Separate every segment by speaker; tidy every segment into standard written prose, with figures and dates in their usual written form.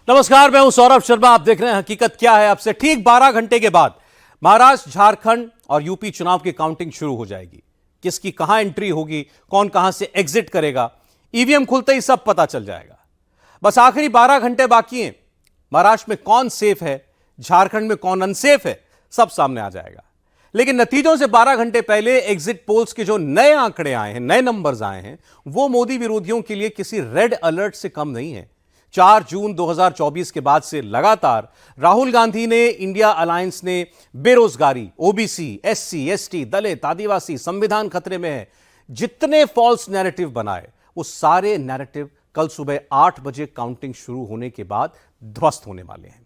Speaker 1: नमस्कार, मैं हूं सौरभ शर्मा। आप देख रहे हैं हकीकत क्या है। अब से ठीक 12 घंटे के बाद महाराष्ट्र, झारखंड और यूपी चुनाव की काउंटिंग शुरू हो जाएगी। किसकी कहां एंट्री होगी, कौन कहां से एग्जिट करेगा, ईवीएम खुलते ही सब पता चल जाएगा। बस आखिरी 12 घंटे बाकी हैं। महाराष्ट्र में कौन सेफ है, झारखंड में कौन अनसेफ है, सब सामने आ जाएगा। लेकिन नतीजों से 12 घंटे पहले एग्जिट पोल्स के जो नए आंकड़े आए हैं, नए नंबर्स आए हैं, वो मोदी विरोधियों के लिए किसी रेड अलर्ट से कम नहीं है। 4 जून 2024 के बाद से लगातार राहुल गांधी ने, इंडिया अलायंस ने बेरोजगारी, ओबीसी, एससी, एसटी, दलित, आदिवासी, संविधान खतरे में है, जितने फॉल्स नैरेटिव बनाए, वो सारे नैरेटिव कल सुबह 8 बजे काउंटिंग शुरू होने के बाद ध्वस्त होने वाले हैं।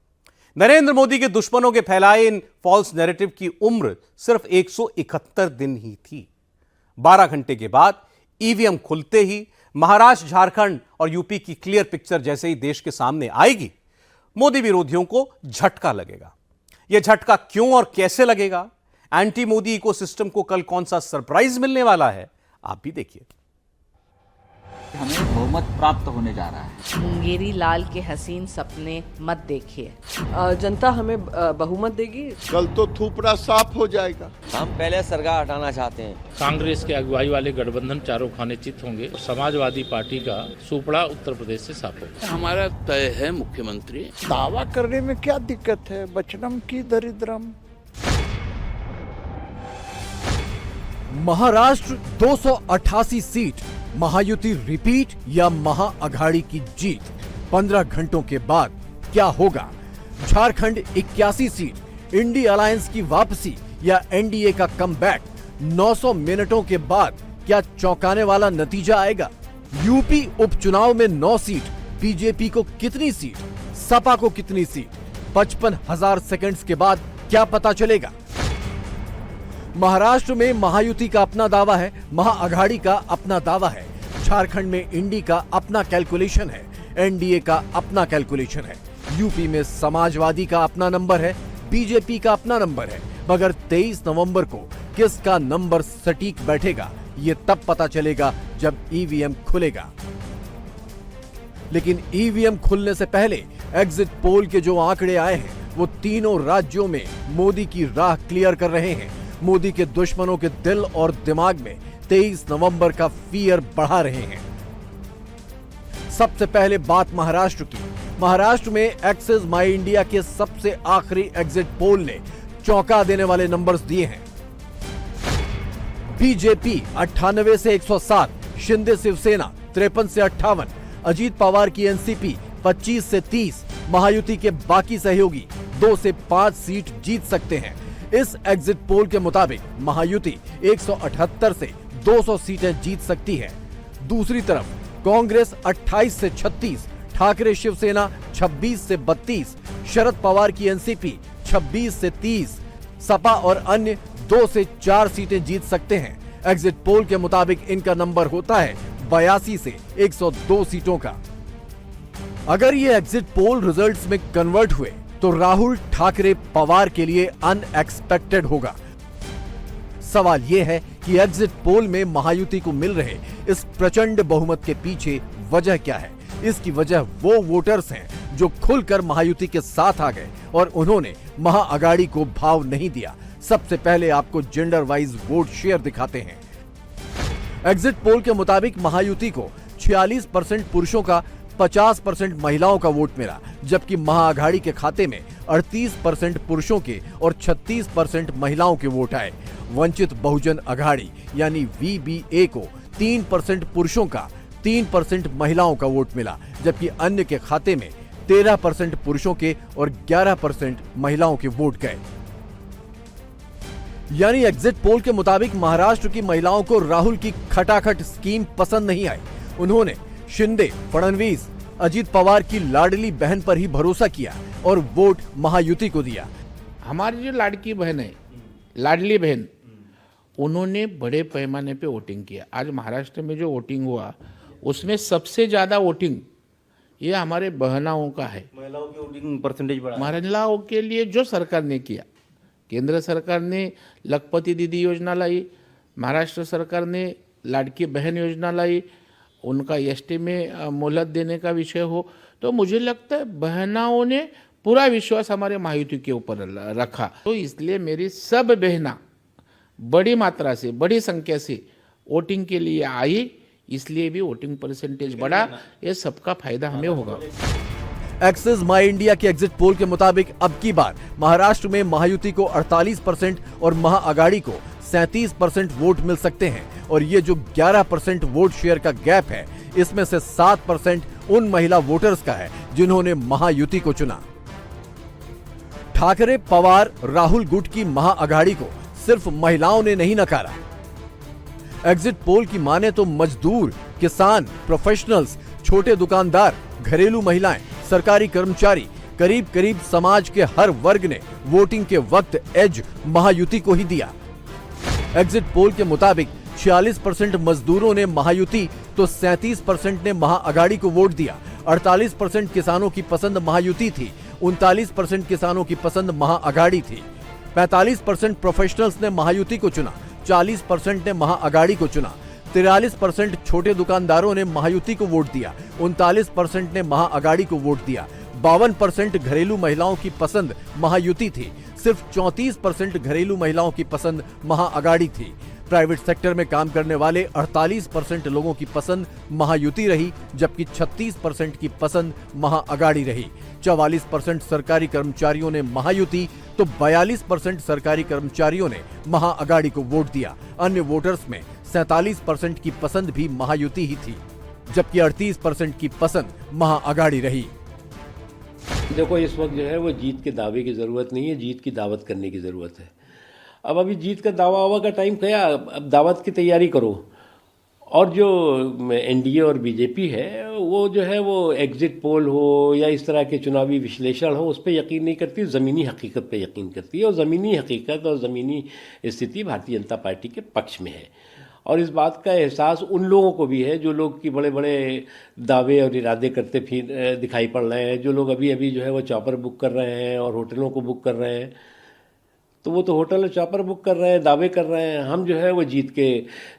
Speaker 1: नरेंद्र मोदी के दुश्मनों के फैलाए इन फॉल्स नैरेटिव की उम्र सिर्फ 171 दिन ही थी। 12 घंटे के बाद ईवीएम खुलते ही महाराष्ट्र, झारखंड और यूपी की क्लियर पिक्चर जैसे ही देश के सामने आएगी, मोदी विरोधियों को झटका लगेगा। यह झटका क्यों और कैसे लगेगा, एंटी मोदी इकोसिस्टम को कल कौन सा सरप्राइज मिलने वाला है, आप भी देखिए।
Speaker 2: हमें बहुमत प्राप्त होने जा रहा है।
Speaker 3: मुंगेरी लाल के हसीन सपने मत देखिए।
Speaker 4: जनता हमें बहुमत देगी।
Speaker 5: कल तो थूपड़ा साफ हो जाएगा।
Speaker 6: हम पहले सरकार हटाना चाहते हैं।
Speaker 7: कांग्रेस के अगुवाई वाले गठबंधन चारों खाने चित होंगे। समाजवादी पार्टी का सुपड़ा उत्तर प्रदेश से साफ होगा।
Speaker 8: हमारा तय है मुख्यमंत्री।
Speaker 5: दावा करने में क्या दिक्कत है, बचनम की दरिद्रम।
Speaker 9: महाराष्ट्र 288 सीट, महायुति रिपीट या महाअघाड़ी की जीत। 15 घंटों के बाद क्या होगा? झारखंड 81 सीट, इंडिया अलायंस की वापसी या एनडीए का कमबैक। 900 मिनटों के बाद क्या चौंकाने वाला नतीजा आएगा? यूपी उपचुनाव में 9 सीट, बीजेपी को कितनी सीट, सपा को कितनी सीट? 55,000 सेकंड्स के बाद क्या पता चलेगा? महाराष्ट्र में महायुति का अपना दावा है, महाअघाड़ी का अपना दावा है। झारखंड में इंडी का अपना कैलकुलेशन है, एनडीए का अपना कैलकुलेशन है। यूपी में समाजवादी का अपना नंबर है, बीजेपी का अपना नंबर है। मगर 23 नवंबर को किसका नंबर सटीक बैठेगा, ये तब पता चलेगा जब ईवीएम खुलेगा। लेकिन ईवीएम खुलने से पहले एग्जिट पोल के जो आंकड़े आए हैं, वो तीनों राज्यों में मोदी की राह क्लियर कर रहे हैं। मोदी के दुश्मनों के दिल और दिमाग में 23 नवंबर का फियर बढ़ा रहे हैं। सबसे पहले बात महाराष्ट्र की। महाराष्ट्र में एक्सिस माई इंडिया के सबसे आखिरी एग्जिट पोल ने चौंका देने वाले नंबर्स दिए हैं। बीजेपी 98 से 107, शिंदे शिवसेना 53 से 58, अजीत पवार की एनसीपी 25 से 30, महायुति के बाकी सहयोगी 2 से 5 सीट जीत सकते हैं। इस एग्जिट पोल के मुताबिक महायुति 178 से 200 सीटें जीत सकती है। दूसरी तरफ कांग्रेस 28 से 36, ठाकरे शिवसेना 26 से 32, शरद पवार की एनसीपी 26 से 30, सपा और अन्य 2 से 4 सीटें जीत सकते हैं। एग्जिट पोल के मुताबिक इनका नंबर होता है 82 से 102 सीटों का। अगर ये एग्जिट पोल रिजल्ट्स में कन्वर्ट हुए तो राहुल, ठाकरे, पवार के लिए अनएक्सपेक्टेड होगा। सवाल यह है कि एग्जिट पोल में महायुति को मिल रहे इस प्रचंड बहुमत के पीछे वजह क्या है? इसकी वजह वो वोटर्स हैं जो खुलकर महायुति के साथ आ गए और उन्होंने महाअघाड़ी को भाव नहीं दिया। सबसे पहले आपको जेंडर वाइज वोट शेयर दिखाते हैं। एग्जिट पोल के मुताबिक महायुति को 46% पुरुषों का, 50% महिलाओं का वोट मिला, जबकि महाअघाड़ी के खाते में 38% पुरुषों के और 36% महिलाओं के वोट आए। वंचित बहुजन अघाड़ी यानी वीबीए को 3% पुरुषों का, 3% महिलाओं का वोट मिला, जबकि अन्य के खाते में 13% पुरुषों के और 11% महिलाओं के वोट गए। यानी एग्जिट पोल के मुताबिक महाराष्ट्र की महिलाओं को राहुल की खटाखट स्कीम पसंद नहीं आई। उन्होंने शिंदे, फडणवीस, अजीत पवार की लाडली बहन पर ही भरोसा किया और वोट महायुति को दिया।
Speaker 7: हमारी जो लाड़की बहन है, लाडली बहन, उन्होंने बड़े पैमाने पे वोटिंग किया। आज महाराष्ट्र में जो वोटिंग हुआ उसमें सबसे ज्यादा वोटिंग ये हमारे बहनाओं का है।
Speaker 6: महिलाओं की वोटिंग परसेंटेज बढ़ा।
Speaker 7: महिलाओं के लिए जो सरकार ने किया, केंद्र सरकार ने लखपति दीदी योजना लाई, महाराष्ट्र सरकार ने लाड़की बहन योजना लाई उनका एसटी में मोहलत देने का विषय हो, तो मुझे लगता है बहनाओं ने पूरा विश्वास हमारे महायुति के ऊपर रखा। तो इसलिए मेरी सब बहना बड़ी मात्रा से, बड़ी संख्या से वोटिंग के लिए आई, इसलिए भी वोटिंग परसेंटेज बढ़ा। ये सबका फायदा हमें होगा।
Speaker 9: एक्सिस माई इंडिया के एग्जिट पोल के मुताबिक अब की बार महाराष्ट्र में महायुति को 48% और महाअगाड़ी को 37% वोट मिल सकते हैं। और ये जो 11% वोट शेयर का गैप है, इसमें से 7% उन महिला वोटर्स का है जिन्होंने महायुति को चुना। ठाकरे, पवार, राहुल गुट की महाअगाड़ी को सिर्फ महिलाओं ने नहीं नकारा। एग्जिट पोल की माने तो मजदूर, किसान, प्रोफेशनल्स, छोटे दुकानदार, घरेलू महिलाएं, सरकारी कर्मचारी, करीब करीब समाज के हर वर्ग ने वोटिंग के वक्त एज महायुति को ही दिया। एग्जिट पोल के मुताबिक 46% मजदूरों ने महायुति तो 37% ने महाअगाड़ी को वोट दिया। 48% किसानों की पसंद महायुति थी, 39% किसानों की पसंद महाअगाड़ी थी। 45% प्रोफेशनल्स ने महायुति को चुना, 40% ने महाअगाड़ी को चुना। 43% छोटे दुकानदारों ने महायुति को वोट दिया, 39% ने महाअगाड़ी को वोट दिया। 52% घरेलू महिलाओं की पसंद महायुति थी, सिर्फ 34% घरेलू महिलाओं की पसंद महाअगाड़ी थी। प्राइवेट सेक्टर में काम करने वाले 48% लोगों की पसंद महायुति रही, जबकि 36% की पसंद महाअगाड़ी रही। 44% सरकारी कर्मचारियों ने महायुति तो 42% सरकारी कर्मचारियों ने महाअगाड़ी को वोट दिया। अन्य वोटर्स में 47% की पसंद भी महायुति ही थी, जबकि 38% की पसंद महाअगाड़ी रही।
Speaker 10: देखो, इस वक्त जो है वो जीत के दावे की ज़रूरत नहीं है, जीत की दावत करने की ज़रूरत है। अब अभी जीत का दावा वावा का टाइम गया, अब दावत की तैयारी करो। और जो एनडीए और बीजेपी है वो जो है वो एग्जिट पोल हो या इस तरह के चुनावी विश्लेषण हो, उस पर यकीन नहीं करती, ज़मीनी हकीकत पे यकीन करती है। और ज़मीनी हकीकत और ज़मीनी स्थिति भारतीय जनता पार्टी के पक्ष में है। और इस बात का एहसास उन लोगों को भी है जो लोग की बड़े बड़े दावे और इरादे करते फिर दिखाई पड़ रहे हैं। जो लोग अभी अभी जो है वो चॉपर बुक कर रहे हैं और होटलों को बुक कर रहे हैं, तो वो तो होटल और चॉपर बुक कर रहे हैं, दावे कर रहे हैं। हम जो है वो जीत के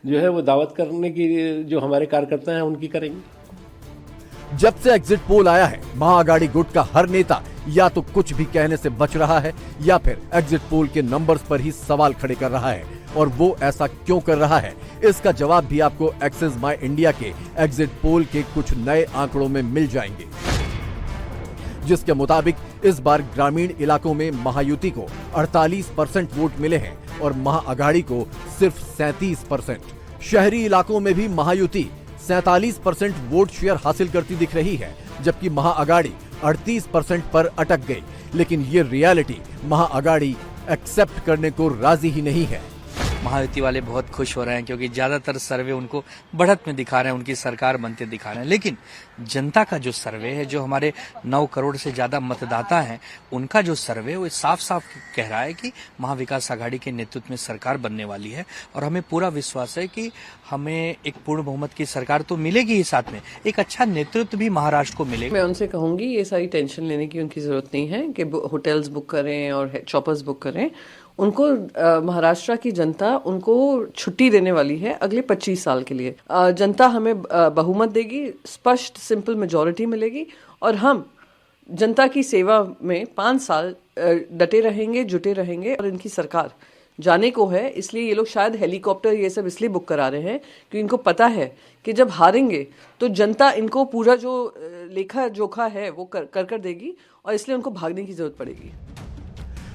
Speaker 10: जो है वो दावत करने की जो हमारे कार्यकर्ता हैं उनकी करेंगे।
Speaker 9: जब से एग्जिट पोल आया है, महाअगाड़ी गुट का हर नेता या तो कुछ भी कहने से बच रहा है या फिर एग्जिट पोल के नंबर्स पर ही सवाल खड़े कर रहा है। और वो ऐसा क्यों कर रहा है, इसका जवाब भी आपको एक्सिस माई इंडिया के एग्जिट पोल के कुछ नए आंकड़ों में मिल जाएंगे, जिसके मुताबिक इस बार ग्रामीण इलाकों में महायुति को 48% वोट मिले हैं और महाअगाड़ी को सिर्फ 37%। शहरी इलाकों में भी महायुति 47% वोट शेयर हासिल करती दिख रही है, जबकि महाअगाड़ी 38% पर अटक गई। लेकिन ये रियलिटी महाअगाड़ी एक्सेप्ट करने को राजी ही नहीं है।
Speaker 11: महायुति वाले बहुत खुश हो रहे हैं क्योंकि ज्यादातर सर्वे उनको बढ़त में दिखा रहे हैं, उनकी सरकार बनते दिखा रहे हैं। लेकिन जनता का जो सर्वे है, जो हमारे 9 करोड़ से ज्यादा मतदाता हैं, उनका जो सर्वे वो साफ साफ कह रहा है कि महाविकास आघाड़ी के नेतृत्व में सरकार बनने वाली है। और हमें पूरा विश्वास है कि हमें एक पूर्ण बहुमत की सरकार तो मिलेगी ही, साथ में एक अच्छा नेतृत्व भी महाराष्ट्र को मिलेगा।
Speaker 4: मैं उनसे कहूंगी ये सारी टेंशन लेने की उनकी जरूरत नहीं है कि होटल्स बुक करें और चॉपर्स बुक करें। उनको महाराष्ट्र की जनता उनको छुट्टी देने वाली है अगले 25 साल के लिए। जनता हमें बहुमत देगी, स्पष्ट सिंपल मेजॉरिटी मिलेगी और हम जनता की सेवा में 5 साल डटे रहेंगे, जुटे रहेंगे। और इनकी सरकार जाने को है, इसलिए ये लोग शायद हेलीकॉप्टर ये सब इसलिए बुक करा रहे हैं क्योंकि इनको पता है कि जब हारेंगे तो जनता इनको पूरा जो लेखा जोखा है वो कर देगी और इसलिए उनको भागने की जरूरत पड़ेगी।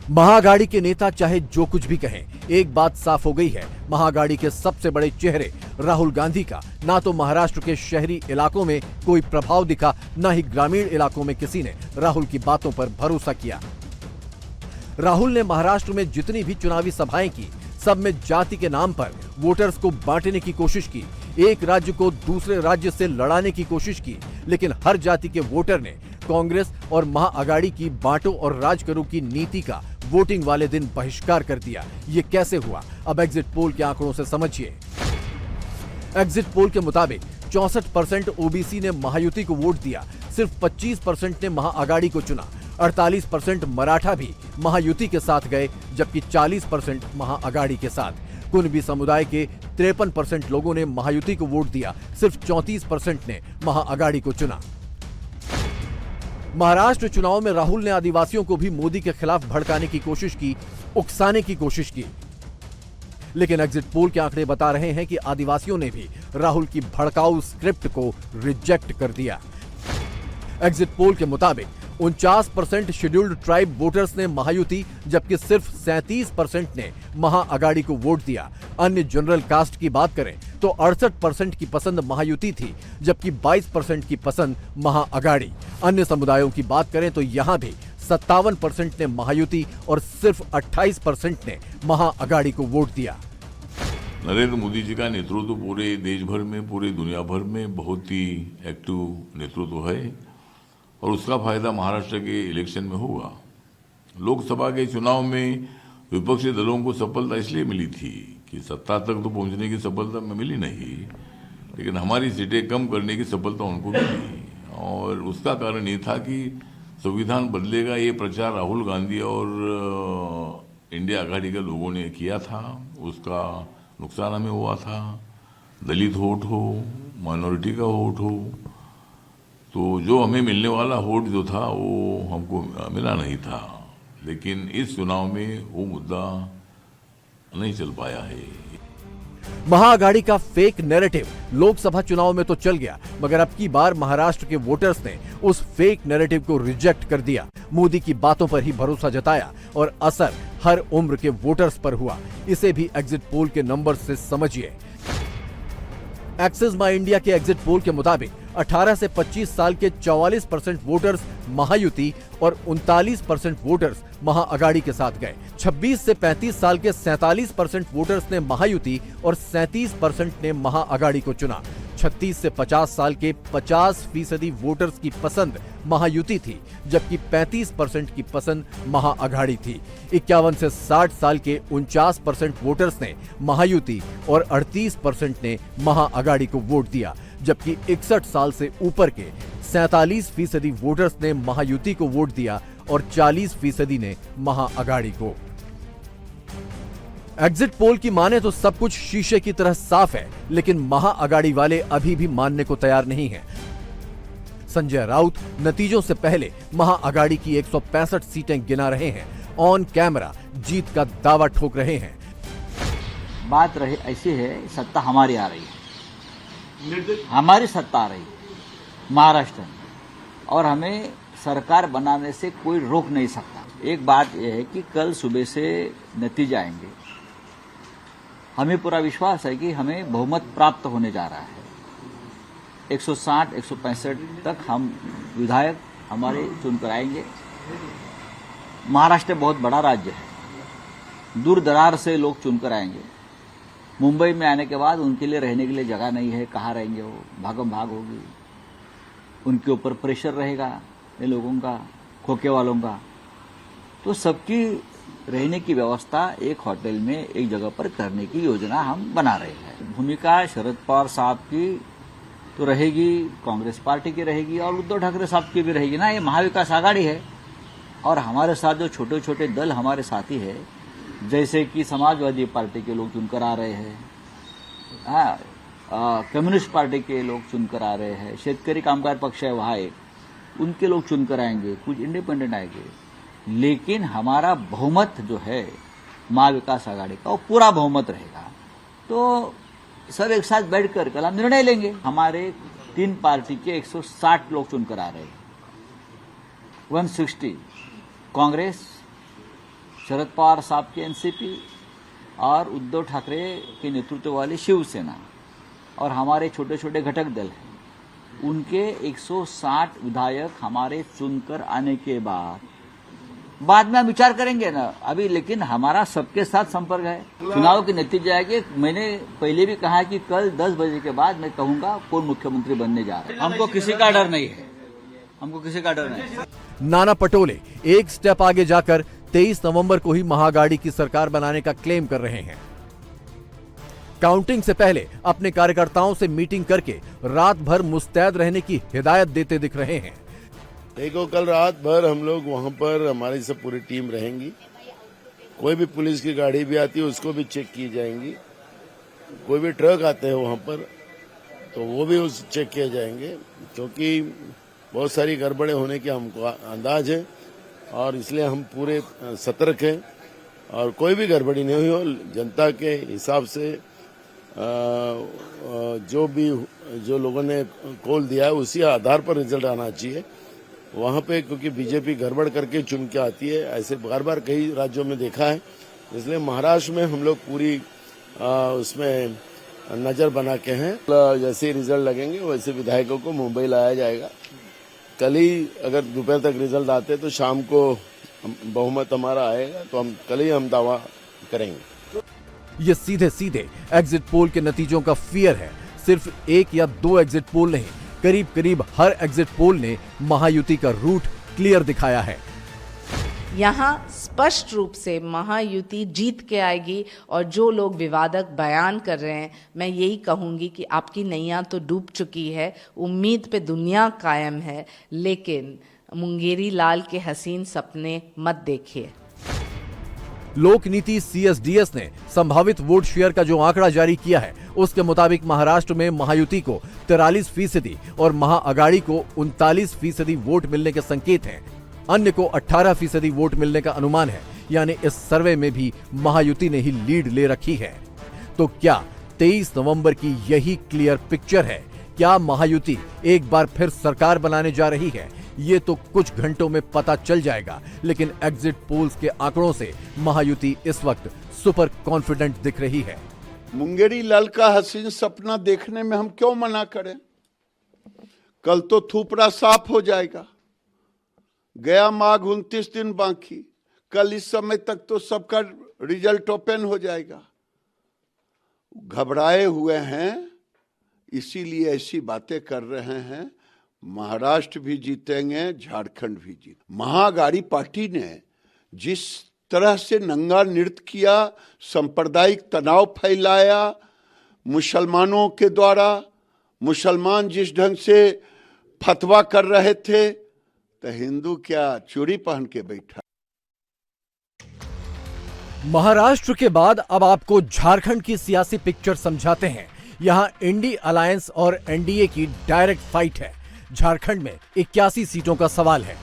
Speaker 9: महाअगाड़ी के नेता चाहे जो कुछ भी कहें, एक बात साफ हो गई है, महाअगाड़ी के सबसे बड़े चेहरे राहुल गांधी का ना तो महाराष्ट्र के शहरी इलाकों में कोई प्रभाव दिखा, ना ही ग्रामीण इलाकों में किसी ने राहुल की बातों पर भरोसा किया। राहुल ने महाराष्ट्र में जितनी भी चुनावी सभाएं की, सब में जाति के नाम पर वोटर्स को बांटने की कोशिश की, एक राज्य को दूसरे राज्य से लड़ाने की कोशिश की। लेकिन हर जाति के वोटर ने कांग्रेस और महाअगाड़ी की बांटो और राज करो की नीति का वोटिंग वाले दिन बहिष्कार कर दिया। ये कैसे हुआ, अब एग्जिट पोल के आंकड़ों से समझिए। एग्जिट पोल के मुताबिक 64% ओबीसी ने महायुति को वोट दिया, सिर्फ 25% ने महाअगाड़ी को चुना। 48% मराठा भी महायुति के साथ गए, जबकि 40% महाअगाड़ी के साथ। कुणबी समुदाय के 53% लोगों ने महायुति को वोट दिया, सिर्फ 34% ने महाअगाड़ी को चुना। महाराष्ट्र चुनाव में राहुल ने आदिवासियों को भी मोदी के खिलाफ भड़काने की कोशिश की, उकसाने की कोशिश की, लेकिन एग्जिट पोल के आंकड़े बता रहे हैं कि आदिवासियों ने भी राहुल की भड़काऊ स्क्रिप्ट को रिजेक्ट कर दिया। एग्जिट पोल के मुताबिक 49% शेड्यूल्ड ट्राइब वोटर्स ने महायुति, जबकि सिर्फ 37% ने महाअगाड़ी को वोट दिया। अन्य जनरल कास्ट की बात करें तो 68% की पसंद महायुति थी, जबकि 22% की पसंद महाअगाड़ी। अन्य समुदायों की बात करें तो यहां भी 57% ने महायुति और सिर्फ 28% ने महाअगाड़ी को वोट दिया।
Speaker 12: नरेंद्र मोदी जी का नेतृत्व पूरे देश भर में, पूरे दुनिया भर में बहुत ही एक्टिव नेतृत्व है और उसका फायदा महाराष्ट्र के इलेक्शन में हुआ। लोकसभा के चुनाव में विपक्षी दलों को सफलता इसलिए मिली थी कि सत्ता तक तो पहुंचने की सफलता में मिली नहीं, लेकिन हमारी सीटें कम करने की सफलता उनको मिली। और उसका कारण ये था कि संविधान बदलेगा ये प्रचार राहुल गांधी और इंडिया आघाड़ी के लोगों ने किया था, उसका नुकसान हमें हुआ था। दलित वोट हो, माइनॉरिटी का वोट हो, तो जो हमें मिलने वाला वोट जो था वो हमको मिला नहीं था। लेकिन इस चुनाव में वो मुद्दा नहीं चल पाया है।
Speaker 9: महाअगाड़ी का फेक नैरेटिव लोकसभा चुनाव में तो चल गया, मगर अब की बार महाराष्ट्र के वोटर्स ने उस फेक नैरेटिव को रिजेक्ट कर दिया, मोदी की बातों पर ही भरोसा जताया और असर हर उम्र के वोटर्स पर हुआ। इसे भी एग्जिट पोल के नंबर से समझिए। एक्सिस माई इंडिया के एग्जिट पोल के मुताबिक 18 से 25 साल के 44% वोटर्स महायुति और 39% वोटर्स महाअगाड़ी के साथ गए। 26 से 35 साल के 47% वोटर्स ने महायुति और 37% ने महाअगाड़ी को चुना। 36 से 50 साल के 50% वोटर्स की पसंद महायुति थी, जबकि 35% की पसंद महाअगाड़ी थी। 51 से 60 साल के 49% वोटर्स ने महायुति और 38% ने महाअगाड़ी को वोट दिया, जबकि 61 साल से ऊपर के 47% वोटर्स ने महायुति को वोट दिया और 40% ने महाअगाड़ी को। एग्जिट पोल की माने तो सब कुछ शीशे की तरह साफ है, लेकिन महाअगाड़ी वाले अभी भी मानने को तैयार नहीं हैं। संजय राउत नतीजों से पहले महाअगाड़ी की 165 सीटें गिना रहे हैं, ऑन कैमरा जीत का दावा ठोक रहे हैं।
Speaker 2: बात रही ऐसी है, सत्ता हमारी आ रही है, हमारी सत्ता आ रही है महाराष्ट्र में, और हमें सरकार बनाने से कोई रोक नहीं सकता। एक बात यह है कि कल सुबह से नतीजे आएंगे, हमें पूरा विश्वास है कि हमें बहुमत प्राप्त होने जा रहा है। 160-165 तक हम विधायक हमारे चुनकर आएंगे। महाराष्ट्र बहुत बड़ा राज्य है, दूर दरार से लोग चुनकर आएंगे। मुंबई में आने के बाद उनके लिए रहने के लिए जगह नहीं है, कहाँ रहेंगे वो, भागम भाग होगी, उनके ऊपर प्रेशर रहेगा इन लोगों का, खोखे वालों का। तो सबकी रहने की व्यवस्था एक होटल में एक जगह पर करने की योजना हम बना रहे हैं। भूमिका शरद पवार साहब की तो रहेगी, कांग्रेस पार्टी की रहेगी और उद्धव ठाकरे साहब की भी रहेगी ना। ये महाविकास आघाड़ी है और हमारे साथ जो छोटे छोटे दल हमारे साथी है, जैसे कि समाजवादी पार्टी के लोग चुनकर आ रहे हैं, कम्युनिस्ट पार्टी के लोग चुनकर आ रहे हैं, शेतकरी कामगार पक्ष है वहाँ एक, उनके लोग चुनकर आएंगे, कुछ इंडिपेंडेंट आएंगे। लेकिन हमारा बहुमत जो है महाविकास आघाड़ी का, वो पूरा बहुमत रहेगा। तो सब एक साथ बैठकर कल हम निर्णय लेंगे। हमारे 3 पार्टी के 160 लोग चुनकर आ रहे हैं, 160 कांग्रेस, शरद पवार साहब की एनसीपी और उद्धव ठाकरे के नेतृत्व वाली शिवसेना, और हमारे छोटे छोटे घटक दल हैं, उनके 160 विधायक हमारे चुनकर आने के बाद में हम विचार करेंगे ना अभी। लेकिन हमारा सबके साथ संपर्क है। चुनाव के नतीजे आएंगे। मैंने पहले भी कहा कि कल 10 बजे के बाद मैं कहूंगा कौन मुख्यमंत्री बनने जा रहा है। हमको किसी का डर नहीं है, हमको किसी का डर नहीं है।
Speaker 9: नाना पटोले एक स्टेप आगे जाकर 23 नवंबर को ही महाअगाड़ी की सरकार बनाने का क्लेम कर रहे हैं। काउंटिंग से पहले अपने कार्यकर्ताओं से मीटिंग करके रात भर मुस्तैद रहने की हिदायत देते दिख रहे हैं।
Speaker 13: देखो, कल रात भर हम लोग वहां पर, हमारी सब पूरी टीम रहेंगी। कोई भी पुलिस की गाड़ी भी आती है उसको भी चेक की जाएंगी। कोई भी ट्रक आते हैं वहाँ पर तो वो भी उस चेक किए जाएंगे, क्योंकि बहुत सारी गड़बड़े होने की हमको अंदाज है और इसलिए हम पूरे सतर्क हैं और कोई भी गड़बड़ी नहीं हो। जनता के हिसाब से जो लोगों ने कॉल दिया है उसी आधार पर रिजल्ट आना चाहिए वहाँ पे, क्योंकि बीजेपी गड़बड़ करके चुन के आती है, ऐसे बार बार कई राज्यों में देखा है। इसलिए महाराष्ट्र में हम लोग पूरी उसमें नजर बना के हैं। जैसे ही रिजल्ट लगेंगे वैसे विधायकों को मुंबई लाया जाएगा। कल ही अगर दोपहर तक रिजल्ट आते तो शाम को बहुमत हमारा आएगा, तो कल ही हम दावा करेंगे।
Speaker 9: ये सीधे सीधे एग्जिट पोल के नतीजों का फियर है। सिर्फ एक या दो एग्जिट पोल नहीं, करीब करीब हर एग्जिट पोल ने महायुति का रूट क्लियर दिखाया है।
Speaker 3: यहाँ स्पष्ट रूप से महायुति जीत के आएगी और जो लोग विवादक बयान कर रहे हैं, मैं यही कहूंगी कि आपकी नैया तो डूब चुकी है, उम्मीद पे दुनिया कायम है, लेकिन मुंगेरी लाल के हसीन सपने मत देखिए।
Speaker 9: लोक नीति CSDS ने संभावित वोट शेयर का जो आंकड़ा जारी किया है उसके मुताबिक महाराष्ट्र में महायुति को 43% और महाअगाड़ी को 39% वोट मिलने के संकेत हैं। अन्य को 18% वोट मिलने का अनुमान है, यानी इस सर्वे में भी महायुति ने ही लीड ले रखी है। तो क्या 23 नवंबर की यही क्लियर पिक्चर है? क्या महायुति एक बार फिर सरकार बनाने जा रही है? ये तो कुछ घंटों में पता चल जाएगा, लेकिन एग्जिट पोल्स के आंकड़ों से महायुति इस वक्त सुपर कॉन्फिडेंट दिख रही है।
Speaker 5: मुंगेरी लाल का हसीन सपना देखने में हम क्यों मना करें? कल तो थूपरा साफ हो जाएगा। गया माघ 29 दिन बाकी, कल इस समय तक तो सबका रिजल्ट ओपन हो जाएगा। घबराए हुए हैं, इसीलिए ऐसी बातें कर रहे हैं। महाराष्ट्र भी जीतेंगे, झारखंड भी जीत। महाअगाड़ी पार्टी ने जिस तरह से नंगा नृत्य किया, सांप्रदायिक तनाव फैलाया मुसलमानों के द्वारा, मुसलमान जिस ढंग से फतवा कर रहे थे, तो हिंदू क्या चूड़ी पहन के बैठा।
Speaker 9: महाराष्ट्र के बाद अब आपको झारखंड की सियासी पिक्चर समझाते हैं। यहां इंडी अलायंस और NDA की डायरेक्ट फाइट है। झारखंड में 81 सीटों का सवाल है।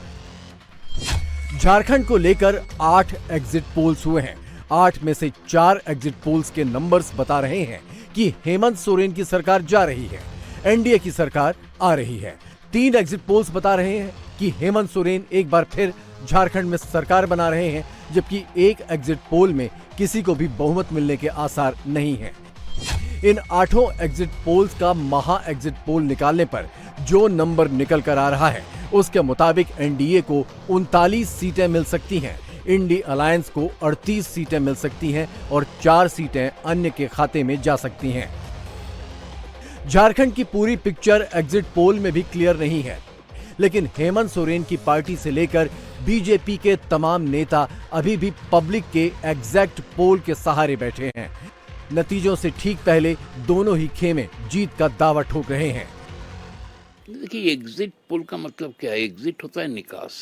Speaker 9: झारखंड को लेकर 8 एग्जिट पोल्स हुए हैं। 8 में से 4 एग्जिट पोल्स के नंबर्स बता रहे हैं कि हेमंत सोरेन की सरकार जा रही है, NDA की सरकार आ रही है। 3 एग्जिट पोल्स बता रहे हैं कि हेमंत सोरेन एक बार फिर झारखंड में सरकार बना रहे हैं, जबकि एक एग्जिट पोल में किसी को भी बहुमत मिलने के आसार नहीं हैं। इन 8 एग्जिट पोल्स का महा एग्जिट पोल निकालने पर जो नंबर निकल कर आ रहा है उसके मुताबिक NDA को 39 सीटें मिल सकती हैं, इंडी अलायंस को 38 सीटें मिल सकती हैं और 4 सीटें अन्य के खाते में जा सकती हैं। झारखंड की पूरी पिक्चर एग्जिट पोल में भी क्लियर नहीं है, लेकिन हेमंत सोरेन की पार्टी से लेकर बीजेपी के तमाम नेता अभी भी पब्लिक के एग्जैक्ट पोल के सहारे बैठे हैं। नतीजों से ठीक पहले दोनों ही खेमे जीत का दावा ठोक रहे हैं।
Speaker 8: देखिए, एग्जिट पोल का मतलब क्या है? एग्जिट होता है निकास,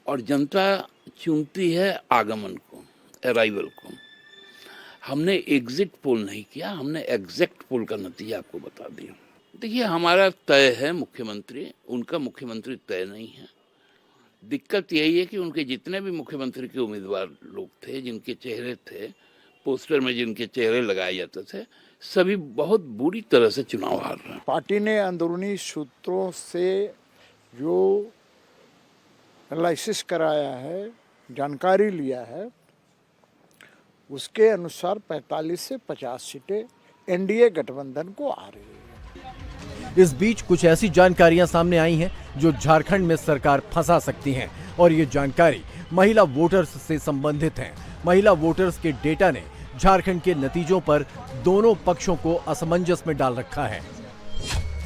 Speaker 8: और जनता चुनती है आगमन को, अराइवल को। हमने एग्जिट पोल नहीं किया, हमने एग्जैक्ट पोल का नतीजा आपको बता दिया। देखिए, हमारा तय है मुख्यमंत्री, उनका मुख्यमंत्री तय नहीं है। दिक्कत यही है कि उनके जितने भी मुख्यमंत्री के उम्मीदवार लोग थे, जिनके चेहरे थे पोस्टर में, जिनके चेहरे लगाए जाते थे, सभी बहुत बुरी तरह से चुनाव हार रहे हैं।
Speaker 5: पार्टी ने अंदरूनी सूत्रों से जो एनालिसिस कराया है, जानकारी लिया है, उसके अनुसार 45 से 50 सीटें NDA गठबंधन को आ रही है।
Speaker 9: इस बीच कुछ ऐसी जानकारियां सामने आई हैं जो झारखंड में सरकार फंसा सकती हैं, और ये जानकारी महिला वोटर्स से संबंधित है। महिला वोटर्स के डेटा ने झारखंड के नतीजों पर दोनों पक्षों को असमंजस में डाल रखा है।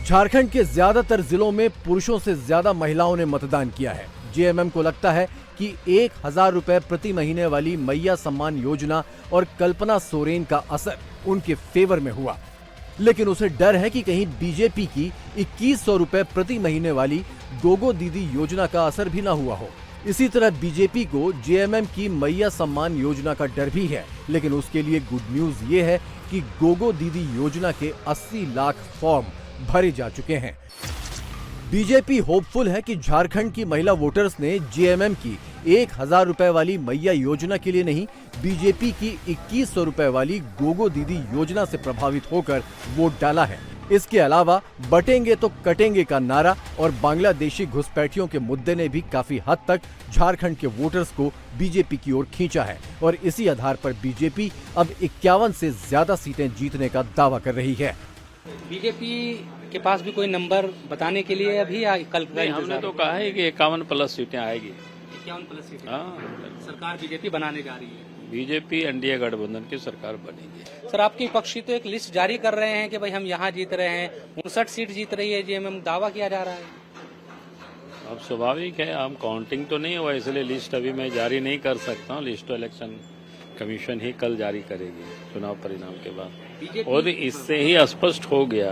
Speaker 9: झारखंड के ज्यादातर जिलों में पुरुषों से ज्यादा महिलाओं ने मतदान किया है। JMM को लगता है कि 1000 रुपए प्रति महीने वाली मैया सम्मान योजना और कल्पना सोरेन का असर उनके फेवर में हुआ, लेकिन उसे डर है कि कहीं बीजेपी की 2100 रुपए प्रति महीने वाली गोगो दीदी योजना का असर भी ना हुआ हो। इसी तरह बीजेपी को जेएमएम की मैया सम्मान योजना का डर भी है, लेकिन उसके लिए गुड न्यूज ये है कि गोगो दीदी योजना के 80 लाख फॉर्म भरे जा चुके हैं। बीजेपी होपफुल है कि झारखंड की महिला वोटर्स ने जेएमएम की 1000 रुपए वाली मैया योजना के लिए नहीं, बीजेपी की 2100 रुपए वाली गोगो दीदी योजना से प्रभावित होकर वोट डाला है। इसके अलावा बटेंगे तो कटेंगे का नारा और बांग्लादेशी घुसपैठियों के मुद्दे ने भी काफी हद तक झारखंड के वोटर्स को बीजेपी की ओर खींचा है और इसी आधार पर बीजेपी अब 51 से ज्यादा सीटें जीतने का दावा कर रही है।
Speaker 14: बीजेपी के पास भी कोई नंबर बताने के लिए अभी कल
Speaker 8: हमने तो कहा है कि 51+ सीटें आएगी।
Speaker 14: 51+ सीटें सरकार बीजेपी बनाने जा रही है।
Speaker 8: बीजेपी एनडीए गठबंधन की सरकार बनेगी।
Speaker 14: सर, आपकी विपक्षी तो एक लिस्ट जारी कर रहे हैं कि भाई हम यहाँ जीत रहे हैं, 59 सीट जीत रही है जेएमएम, दावा किया जा रहा है।
Speaker 8: अब स्वाभाविक है, हम काउंटिंग तो नहीं हुआ इसलिए लिस्ट अभी मैं जारी नहीं कर सकता हूँ। लिस्ट तो इलेक्शन कमीशन ही कल जारी करेगी चुनाव परिणाम के बाद, और इससे ही स्पष्ट हो गया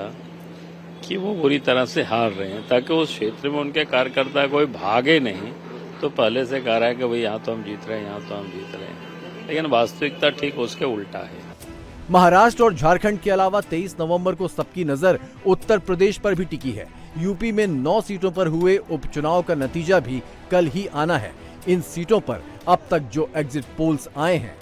Speaker 8: कि वो बुरी तरह से हार रहे हैं, ताकि उस क्षेत्र में उनके कार्यकर्ता कोई भागे नहीं। तो पहले से कह रहा है कि भाई यहाँ तो हम जीत रहे हैं, यहाँ तो हम जीत रहे हैं, लेकिन वास्तविकता ठीक उसके उल्टा है।
Speaker 9: महाराष्ट्र और झारखंड के अलावा 23 नवंबर को सबकी नजर उत्तर प्रदेश पर भी टिकी है। यूपी में 9 सीटों पर हुए उपचुनाव का नतीजा भी कल ही आना है। इन सीटों पर अब तक जो एग्जिट पोल्स आए हैं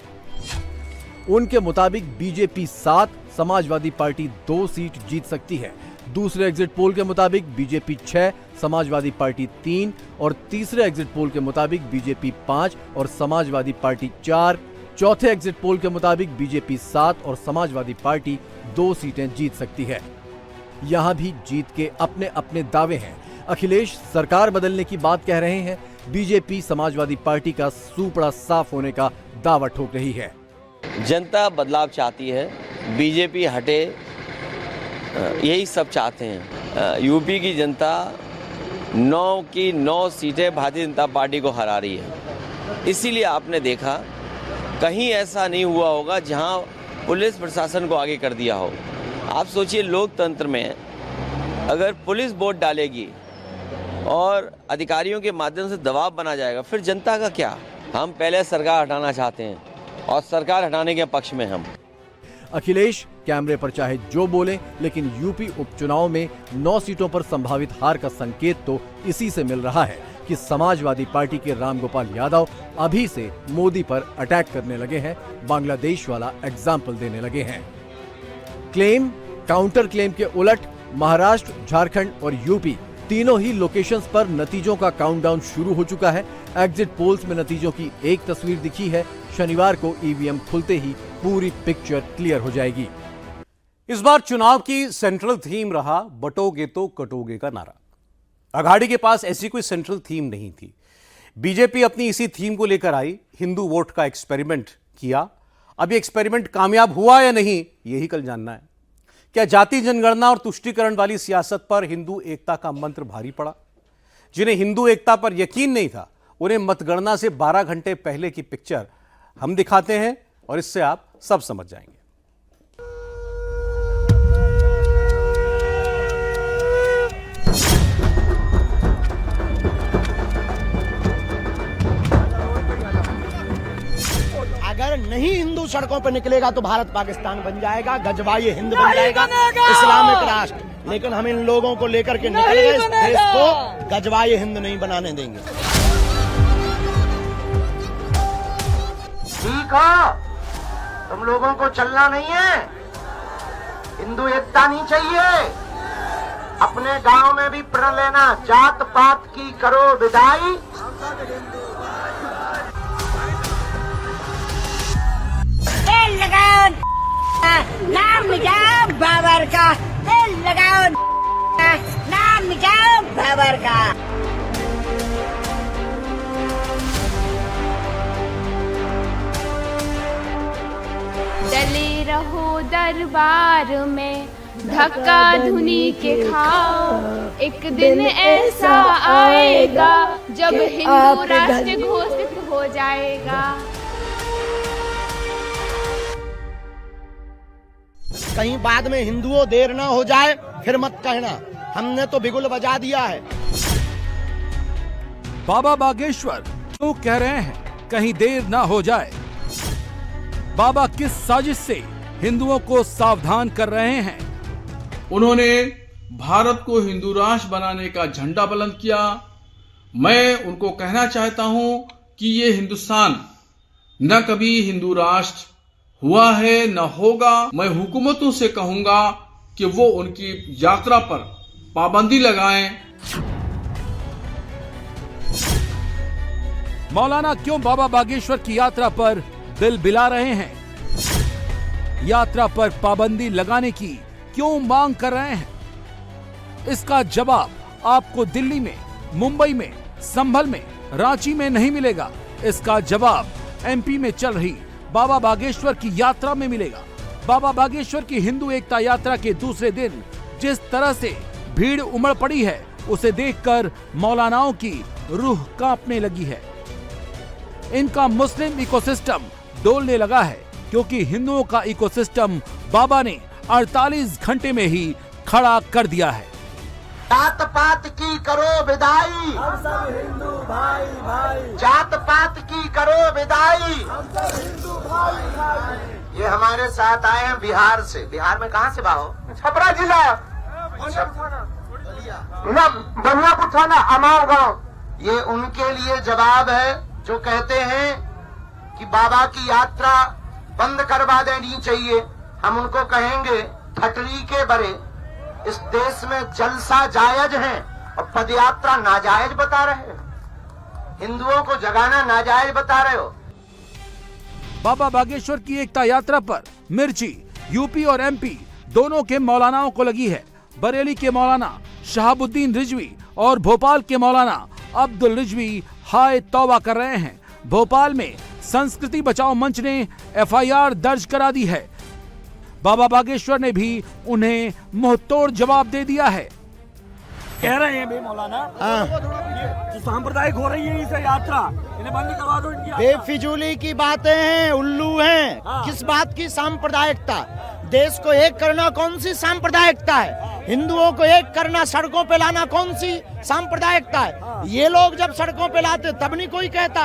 Speaker 9: उनके मुताबिक बीजेपी 7, समाजवादी पार्टी 2 सीट जीत सकती है। दूसरे एग्जिट पोल के मुताबिक बीजेपी 6, समाजवादी पार्टी 3 और तीसरे एग्जिट पोल के मुताबिक बीजेपी 5 और समाजवादी पार्टी 4। चौथे एग्जिट पोल के मुताबिक बीजेपी 7 और समाजवादी पार्टी 2 सीटें जीत सकती है। यहां भी जीत के अपने अपने दावे हैं। अखिलेश सरकार बदलने की बात कह रहे हैं, बीजेपी समाजवादी पार्टी का सूपड़ा साफ होने का दावा ठोक रही है।
Speaker 6: जनता बदलाव चाहती है, बीजेपी हटे, यही सब चाहते हैं। यूपी की जनता 9 की 9 सीटें भारतीय जनता पार्टी को हरा रही है। इसीलिए आपने देखा कहीं ऐसा नहीं हुआ होगा जहां पुलिस प्रशासन को आगे कर दिया हो। आप सोचिए, लोकतंत्र में अगर पुलिस वोट डालेगी और अधिकारियों के माध्यम से दबाव बना जाएगा, फिर जनता का क्या? हम पहले सरकार हटाना चाहते हैं और सरकार हटाने के पक्ष में हम।
Speaker 9: अखिलेश कैमरे पर चाहे जो बोले, लेकिन यूपी उपचुनाव में 9 सीटों पर संभावित हार का संकेत तो इसी से मिल रहा है कि समाजवादी पार्टी के रामगोपाल यादव अभी से मोदी पर अटैक करने लगे हैं, बांग्लादेश वाला एग्जाम्पल देने लगे हैं। क्लेम काउंटर क्लेम के उलट महाराष्ट्र, झारखंड और यूपी तीनों ही लोकेशंस पर नतीजों का काउंटडाउन शुरू हो चुका है। एग्जिट पोल्स में नतीजों की एक तस्वीर दिखी है। शनिवार को ईवीएम खुलते ही पूरी पिक्चर क्लियर हो जाएगी।
Speaker 1: इस बार चुनाव की सेंट्रल थीम रहा बटोगे तो कटोगे का नारा। अघाड़ी के पास ऐसी कोई सेंट्रल थीम नहीं थी। बीजेपी अपनी इसी थीम को लेकर आई, हिंदू वोट का एक्सपेरिमेंट किया। अब ये एक्सपेरिमेंट कामयाब हुआ या नहीं, यही कल जानना है। क्या जाति जनगणना और तुष्टीकरण वाली सियासत पर हिंदू एकता का मंत्र भारी पड़ा? जिन्हें हिंदू एकता पर यकीन नहीं था, उन्हें मतगणना से 12 घंटे पहले की पिक्चर हम दिखाते हैं और इससे आप सब समझ जाएंगे।
Speaker 15: अगर नहीं हिंदू सड़कों पर निकलेगा तो भारत पाकिस्तान बन जाएगा, गजवाई हिंद बन जाएगा, इस्लामिक राष्ट्र। लेकिन हम इन लोगों को लेकर के निकल गए, इस देश को गजवाई हिंद नहीं बनाने देंगे। ठीक हो, तुम लोगों को चलना नहीं है, हिंदू एकता नहीं चाहिए। अपने गांव में भी प्रण लेना, जात पात की करो विदाई।
Speaker 16: लगाओ नाम मिटाओ बाबर का, लगाओ नाम मिटाओ बाबर का।
Speaker 17: डले रहो दरबार में, धक्का धुनी के खाओ। एक दिन ऐसा आएगा जब हिंदू राष्ट्र घोषित हो जाएगा।
Speaker 15: कहीं बाद में हिंदुओं देर ना हो जाए फिर मत कहना, हमने तो बिगुल बजा दिया है।
Speaker 9: बाबा बागेश्वर
Speaker 18: क्यों कह रहे हैं कहीं देर ना हो जाए? बाबा किस साजिश से हिंदुओं को सावधान कर रहे हैं?
Speaker 19: उन्होंने भारत को हिंदू राष्ट्र बनाने का झंडा बुलंद किया। मैं उनको कहना चाहता हूं कि ये हिंदुस्तान न कभी हिंदू राष्ट्र हुआ है न होगा। मैं हुकूमतों से कहूंगा कि वो उनकी यात्रा पर पाबंदी लगाएं।
Speaker 18: मौलाना क्यों बाबा बागेश्वर की यात्रा पर दिल बिला रहे हैं? यात्रा पर पाबंदी लगाने की क्यों मांग कर रहे हैं? इसका जवाब आपको दिल्ली में, मुंबई में, संभल में, रांची में नहीं मिलेगा। इसका जवाब एमपी में चल रही बाबा बागेश्वर की यात्रा में मिलेगा। बाबा बागेश्वर की हिंदू एकता यात्रा के दूसरे दिन जिस तरह से भीड़ उमड़ पड़ी है, उसे देखकर मौलानाओं की रूह कांपने लगी है। इनका मुस्लिम इकोसिस्टम डोलने लगा है, क्योंकि हिंदुओं का इकोसिस्टम बाबा ने 48 घंटे में ही खड़ा कर दिया है।
Speaker 15: जात पात की करो विदाई, हम सब हिंदू भाई भाई। जात पात की करो विदाई, हम सब हिंदू भाई भाई। ये हमारे साथ आए हैं बिहार से। बिहार में कहाँ से बाहो? छपरा जिला, बनियापुर थाना, अमाव गांव। ये उनके लिए जवाब है जो कहते हैं कि बाबा की यात्रा बंद करवा देनी चाहिए। हम उनको कहेंगे ठटरी के बरे, इस देश में जलसा जायज है और पदयात्रा नाजायज बता रहे हो। हिंदुओं को जगाना नाजायज बता रहे हो।
Speaker 18: बाबा बागेश्वर की एकता यात्रा पर मिर्ची यूपी और एमपी दोनों के मौलानाओं को लगी है। बरेली के मौलाना शहाबुद्दीन रिजवी और भोपाल के मौलाना अब्दुल रिजवी हाय तौबा कर रहे हैं। भोपाल में संस्कृति बचाओ मंच ने एफआईआर दर्ज करा दी है। बाबा बागेश्वर ने भी उन्हें मुंहतोड़ जवाब दे दिया है।
Speaker 15: कह रहे हैं मौलाना जो सांप्रदायिक हो रही है इस यात्रा, इन्हें बंद करवा दो। बेफिजूली की बातें हैं, उल्लू हैं। किस बात की सांप्रदायिकता? देश को एक करना कौन सी सांप्रदायिकता है? हिंदुओं को एक करना, सड़कों पे लाना कौन सी सांप्रदायिकता है? ये लोग जब सड़कों पे लाते तब नहीं कोई कहता,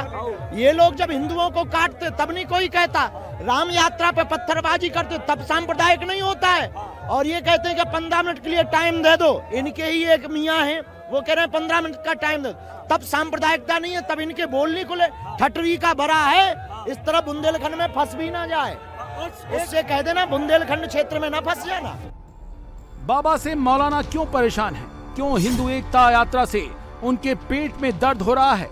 Speaker 15: ये लोग जब हिंदुओं को काटते तब नहीं कोई कहता, राम यात्रा पे पत्थरबाजी करते तब सांप्रदायिक नहीं होता है। और ये कहते हैं कि 15 मिनट के लिए टाइम दे दो। इनके ही एक मियाँ हैं, वो कह रहे हैं 15 मिनट का टाइम दो, तब सांप्रदायिकता नहीं है। तब इनके बोलने को ले ठटरी का भरा है, इस तरह बुंदेलखंड में फंस भी ना जाए। उससे कह देना बुंदेलखंड क्षेत्र में ना फंस जाना।
Speaker 18: बाबा से मौलाना क्यों परेशान है? क्यों हिंदू एकता यात्रा से उनके पेट में दर्द हो रहा है?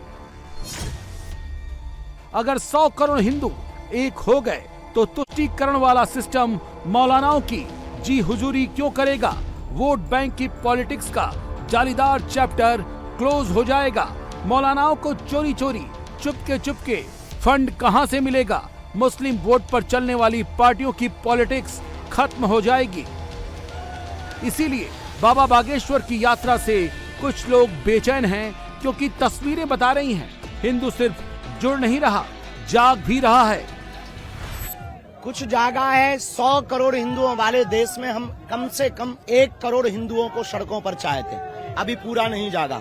Speaker 18: अगर 100 करोड़ हिंदू एक हो गए तो तुष्टीकरण वाला सिस्टम मौलानाओं की जी हुजूरी क्यों करेगा? वोट बैंक की पॉलिटिक्स का जालीदार चैप्टर क्लोज हो जाएगा। मौलानाओं को चोरी चोरी, चुपके फंड कहां से मिलेगा? मुस्लिम वोट पर चलने वाली पार्टियों की पॉलिटिक्स खत्म हो जाएगी। इसीलिए बाबा बागेश्वर की यात्रा से कुछ लोग बेचैन हैं, क्योंकि तस्वीरें बता रही हैं हिंदू सिर्फ जुड़ नहीं रहा, जाग भी रहा है।
Speaker 15: कुछ जागा है। 100 करोड़ हिंदुओं वाले देश में हम कम से कम 1 करोड़ हिंदुओं को सड़कों पर चाहते हैं। अभी पूरा नहीं जागा।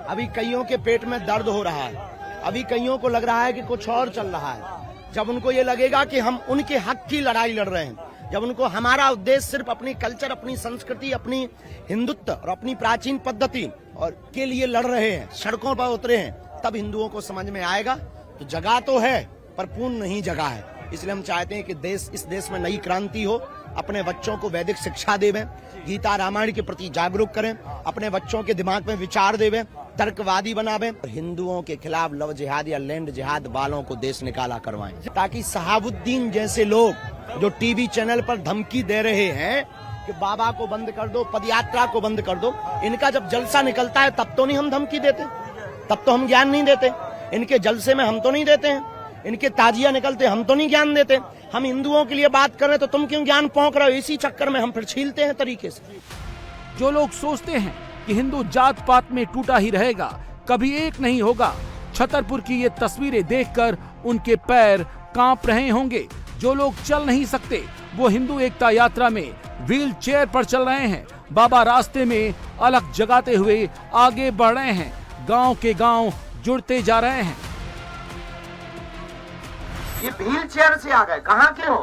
Speaker 15: अभी कईयों के पेट में दर्द हो रहा है। अभी कईयों को लग रहा है कि कुछ और चल रहा है। जब उनको ये लगेगा कि हम उनके हक की लड़ाई लड़ रहे हैं, जब उनको हमारा उद्देश्य सिर्फ अपनी कल्चर, अपनी संस्कृति, अपनी हिंदुत्व और अपनी प्राचीन पद्धति और के लिए लड़ रहे हैं, सड़कों पर उतरे हैं, तब हिंदुओं को समझ में आएगा। तो जगह तो है पर पूर्ण नहीं जगह है। इसलिए हम चाहते हैं कि इस देश में नई क्रांति हो। अपने बच्चों को वैदिक शिक्षा देवें, गीता रामायण के प्रति जागरूक करें, अपने बच्चों के दिमाग में विचार देवें, तर्कवादी बनावें। हिंदुओं के खिलाफ लव जिहाद या लैंड जिहाद वालों को देश निकाला करवाएं, ताकि शहाबुद्दीन जैसे लोग जो टीवी चैनल पर धमकी दे रहे हैं कि बाबा को बंद कर दो, पदयात्रा को बंद कर दो, इनका जब जलसा निकलता है तब तो नहीं हम धमकी देते, तब तो हम ज्ञान नहीं देते। इनके जलसे में हम तो नहीं देते हैं, इनके ताजिया निकलते हम तो नहीं ज्ञान देते। हम हिंदुओं के लिए बात कर रहे हैं तो तुम क्यों ज्ञान पोंक रहे हो? इसी चक्कर में हम फिर छीलते हैं तरीके से।
Speaker 18: जो लोग सोचते हैं कि हिंदू जात पात में टूटा ही रहेगा, कभी एक नहीं होगा, छतरपुर की ये तस्वीरें देखकर उनके पैर कांप रहे होंगे। जो लोग चल नहीं सकते वो हिंदू एकता यात्रा में व्हील चेयर पर चल रहे हैं। बाबा रास्ते में अलग जगाते हुए आगे बढ़ रहे हैं। गांव के गांव जुड़ते जा रहे हैं।
Speaker 15: ये व्हील चेयर से आ गए, कहाँ के हो?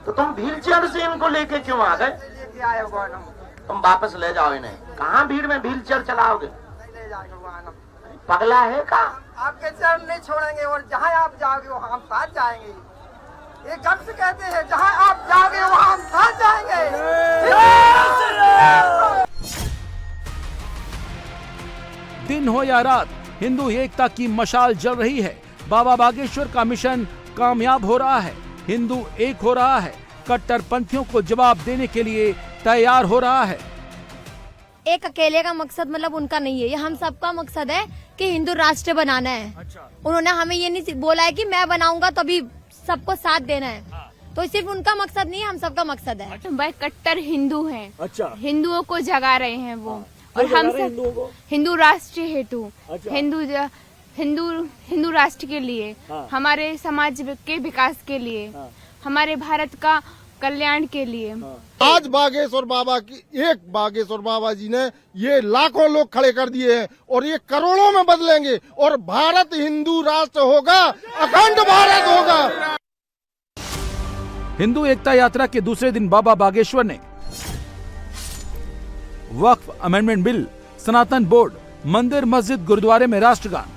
Speaker 15: तो तुम व्हील चेयर से इनको लेके क्यों आ गए? तुम वापस ले जाओ इन्हें। कहाँ भीड़ में व्हील चेयर चलाओगे? पगला है का?
Speaker 20: आपके चरण नहीं छोड़ेंगे और जहाँ आप जाओगे वहाँ हम साथ जाएंगे। ये कब से कहते हैं जहाँ आप जाओगे वहाँ हम साथ जाएंगे।
Speaker 18: दिन हो या रात, हिंदू एकता की मशाल जल रही है। बाबा बागेश्वर का मिशन कामयाब हो रहा है। हिंदू एक हो रहा है, कट्टरपंथियों को जवाब देने के लिए तैयार हो रहा है।
Speaker 21: एक अकेले का मकसद मतलब उनका नहीं है, ये हम सबका मकसद है कि हिंदू राष्ट्र बनाना है। अच्छा। उन्होंने हमें ये नहीं बोला है कि मैं बनाऊंगा तभी सबको साथ देना है। तो सिर्फ उनका मकसद नहीं है, हम सबका मकसद है।
Speaker 17: भाई कट्टर हिंदू हैं।
Speaker 21: अच्छा।
Speaker 17: हिंदुओं को जगा रहे हैं वो, और हम सब हिंदू राष्ट्र हेतु, हिंदू राष्ट्र के लिए, हमारे समाज के विकास के लिए, हमारे भारत का कल्याण के लिए।
Speaker 22: आज बागेश्वर बाबा की, एक बागेश्वर बाबा जी ने ये लाखों लोग खड़े कर दिए हैं और ये करोड़ों में बदलेंगे और भारत हिंदू राष्ट्र होगा, अखंड भारत होगा।
Speaker 18: हिंदू एकता यात्रा के दूसरे दिन बाबा बागेश्वर ने वक्फ अमेंडमेंट बिल, सनातन बोर्ड, मंदिर मस्जिद गुरुद्वारे में राष्ट्रगान,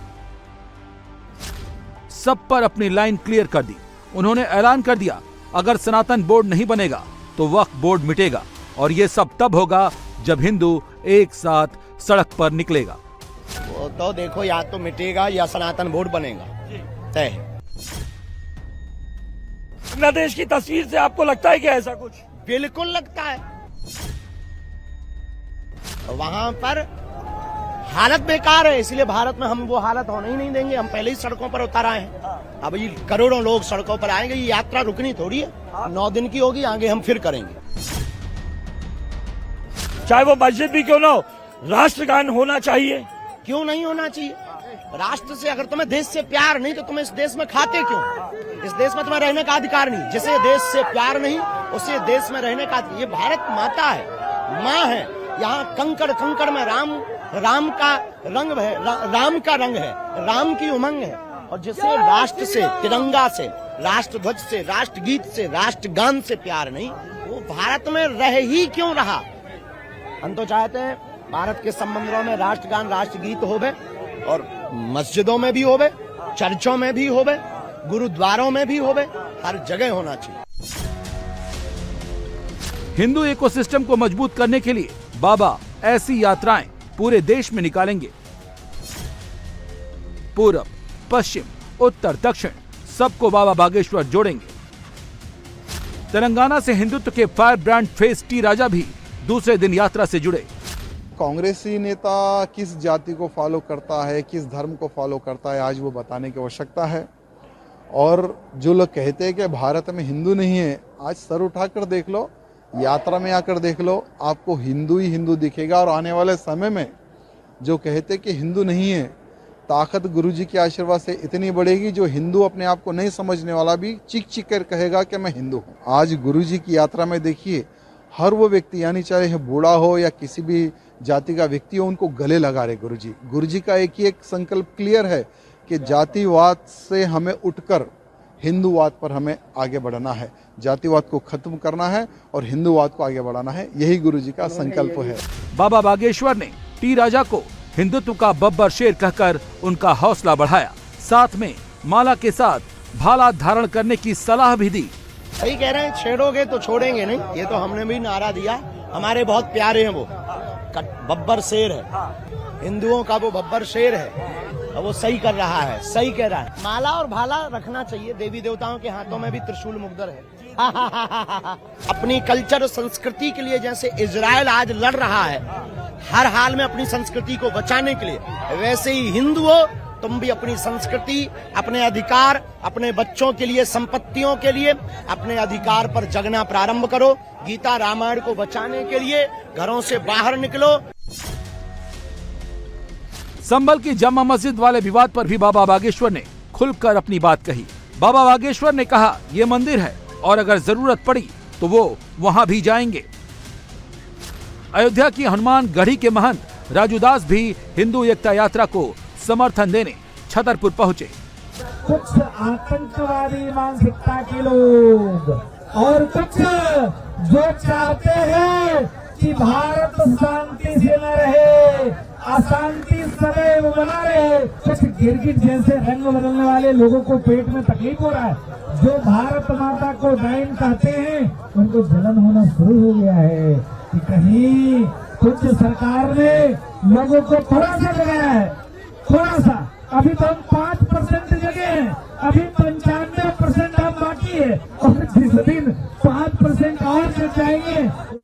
Speaker 18: सब पर अपनी लाइन क्लियर कर दी। उन्होंने ऐलान कर दिया, अगर सनातन बोर्ड नहीं बनेगा तो वक्फ बोर्ड मिटेगा, और ये सब तब होगा जब हिंदू एक साथ सड़क पर निकलेगा।
Speaker 15: वो तो देखो, या तो मिटेगा या सनातन बोर्ड बनेगा, तय।
Speaker 23: बांग्लादेश की तस्वीर से आपको लगता है कि ऐसा कुछ?
Speaker 15: बिल्कुल लगता है। वहां पर हालत बेकार है, इसलिए भारत में हम वो हालत होने ही नहीं देंगे। हम पहले ही सड़कों पर उतर आए हैं, अब ये करोड़ों लोग सड़कों पर आएंगे। ये यात्रा रुकनी थोड़ी है, 9 दिन की होगी, आगे हम फिर करेंगे।
Speaker 23: चाहे वो मस्जिद भी क्यों ना हो, राष्ट्रगान होना चाहिए।
Speaker 15: क्यों नहीं होना चाहिए? राष्ट्र से अगर तुम्हें देश से प्यार नहीं तो तुम इस देश में खाते क्यों? इस देश में तुम्हें रहने का अधिकार नहीं। जिसे देश से प्यार नहीं उसे देश में रहने का, ये भारत माता है, माँ है। यहाँ कंकड़ कंकड़ में राम का रंग है, राम का रंग है, राम की उमंग है। और जिसे राष्ट्र से, तिरंगा से, राष्ट्र ध्वज से, राष्ट्रगीत से, राष्ट्रगान से प्यार नहीं, वो भारत में रह ही क्यों रहा? हम तो चाहते हैं भारत के संबंधों में राष्ट्रगान, राष्ट्रगीत होवे, और मस्जिदों में भी होवे, चर्चों में भी होवे, गुरुद्वारों में भी होवे, हर जगह होना चाहिए।
Speaker 18: हिंदू इकोसिस्टम को मजबूत करने के लिए बाबा ऐसी यात्राएं पूरे देश में निकालेंगे। पूरब, पश्चिम, उत्तर, दक्षिण, सबको बाबा बागेश्वर जोड़ेंगे। तेलंगाना से हिंदुत्व के फायर ब्रांड फेस टी राजा भी दूसरे दिन यात्रा से जुड़े।
Speaker 24: कांग्रेसी नेता किस जाति को फॉलो करता है, किस धर्म को फॉलो करता है, आज वो बताने की आवश्यकता है। और जो लोग कहते हैं कि भारत में हिंदू नहीं है, आज सर उठाकर देख लो, यात्रा में आकर देख लो, आपको हिंदू ही हिंदू दिखेगा। और आने वाले समय में जो कहते कि हिंदू नहीं है, ताकत गुरुजी के आशीर्वाद से इतनी बढ़ेगी, जो हिंदू अपने आप को नहीं समझने वाला भी चीख चीख कर कहेगा कि मैं हिंदू हूँ। आज गुरुजी की यात्रा में देखिए, हर वो व्यक्ति, यानी चाहे बूढ़ा हो या किसी भी जाति का व्यक्ति हो, उनको गले लगा रहे गुरुजी। गुरुजी का एक ही एक संकल्प क्लियर है कि जातिवाद से हमें उठकर हिंदूवाद पर हमें आगे बढ़ना है, जातिवाद को खत्म करना है और हिंदूवाद को आगे बढ़ाना है। यही गुरुजी का संकल्प है।
Speaker 18: बाबा बागेश्वर ने टी राजा को हिंदुत्व का बब्बर शेर कहकर उनका हौसला बढ़ाया, साथ में माला के साथ भाला धारण करने की सलाह भी दी।
Speaker 15: सही कह रहे हैं, छेड़ोगे तो छोड़ेंगे नहीं, ये तो हमने भी नारा दिया। हमारे बहुत प्यारे हैं वो, बब्बर शेर है, हिंदुओं का वो बब्बर शेर है, और वो सही कर रहा है, सही कह रहा है। माला और भाला रखना चाहिए, देवी देवताओं के हाथों में भी त्रिशूल मुद्गर है। अपनी कल्चर और संस्कृति के लिए जैसे इजराइल आज लड़ रहा है हर हाल में अपनी संस्कृति को बचाने के लिए, वैसे ही हिंदुओं तुम भी अपनी संस्कृति, अपने अधिकार, अपने बच्चों के लिए, संपत्तियों के लिए अपने अधिकार पर जगना प्रारंभ करो। गीता रामायण को बचाने के लिए घरों से बाहर निकलो।
Speaker 18: संभल की जामा मस्जिद वाले विवाद पर भी बाबा बागेश्वर ने खुलकर अपनी बात कही। बाबा बागेश्वर ने कहा, ये मंदिर है और अगर जरूरत पड़ी तो वो वहां भी जाएंगे। अयोध्या की हनुमान गढ़ी के महंत राजूदास भी हिंदू एकता यात्रा को समर्थन देने छतरपुर पहुंचे।
Speaker 4: कुछ आतंकवादी मानसिकता के लोग और कुछ जो चाहते हैं कि भारत शांति से न रहे, अशांति सदैव बना रहे। कुछ गिरगिट जैसे रंग बदलने वाले लोगों को पेट में तकलीफ हो रहा है। जो भारत माता को डायन कहते हैं उनको जलन होना शुरू हो गया है कि कहीं कुछ सरकार ने लोगों को थोड़ा सा जगाया है, थोड़ा सा। अभी तो हम 5% जगह हैं, अभी 95% हम बाकी है और जिस दिन 5% और जग जाएंगे